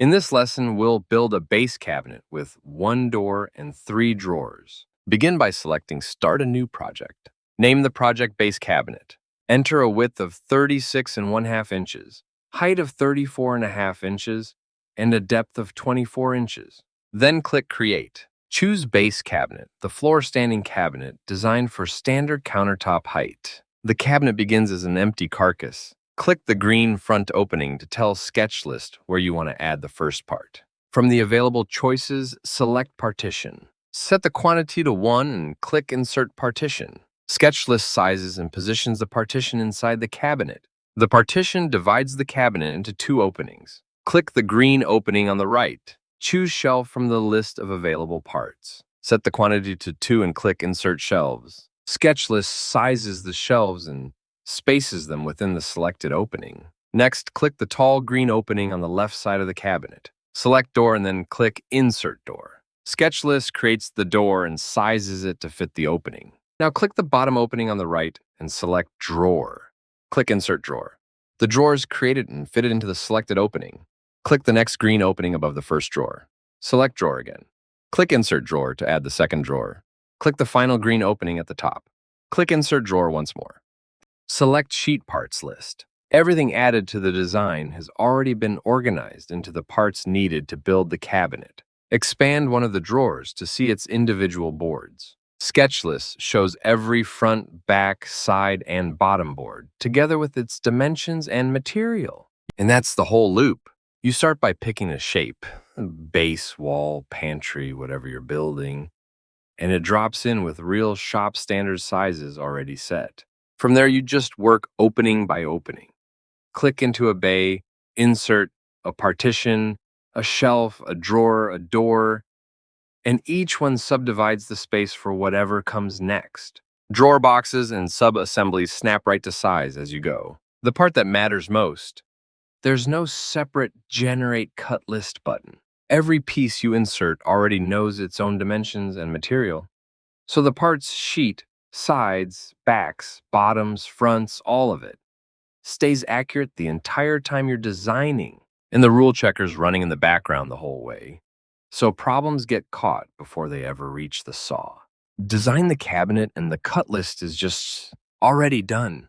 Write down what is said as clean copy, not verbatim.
In this lesson, we'll build a base cabinet with 1 door and 3 drawers. Begin by selecting Start a New Project. Name the project Base Cabinet. Enter a width of 36.5 inches, height of 34.5 inches, and a depth of 24 inches. Then click Create. Choose Base Cabinet, the floor-standing cabinet designed for standard countertop height. The cabinet begins as an empty carcass. Click the green front opening to tell SketchList where you want to add the first part. From the available choices, select Partition. Set the quantity to 1 and click Insert Partition. SketchList sizes and positions the partition inside the cabinet. The partition divides the cabinet into 2 openings. Click the green opening on the right. Choose Shelf from the list of available parts. Set the quantity to 2 and click Insert Shelves. SketchList sizes the shelves and spaces them within the selected opening. Next, click the tall green opening on the left side of the cabinet. Select Door and then click Insert Door. SketchList creates the door and sizes it to fit the opening. Now click the bottom opening on the right and select Drawer. Click Insert Drawer. The drawer is created and fitted into the selected opening. Click the next green opening above the first drawer. Select Drawer again. Click Insert Drawer to add the second drawer. Click the final green opening at the top. Click Insert Drawer once more. Select Sheet Parts List. Everything added to the design has already been organized into the parts needed to build the cabinet. Expand one of the drawers to see its individual boards. SketchList shows every front, back, side, and bottom board, together with its dimensions and material. And that's the whole loop. You start by picking a shape, base, wall, pantry, whatever you're building, and it drops in with real shop standard sizes already set. From there, you just work opening by opening. Click into a bay, insert a partition, a shelf, a drawer, a door, and each one subdivides the space for whatever comes next. Drawer boxes and sub-assemblies snap right to size as you go. The part that matters most: there's no separate Generate Cut List button. Every piece you insert already knows its own dimensions and material. So the parts sheet, sides, backs, bottoms, fronts, all of it stays accurate the entire time you're designing, and the rule checker's running in the background the whole way, so problems get caught before they ever reach the saw. Design the cabinet and the cut list is just already done.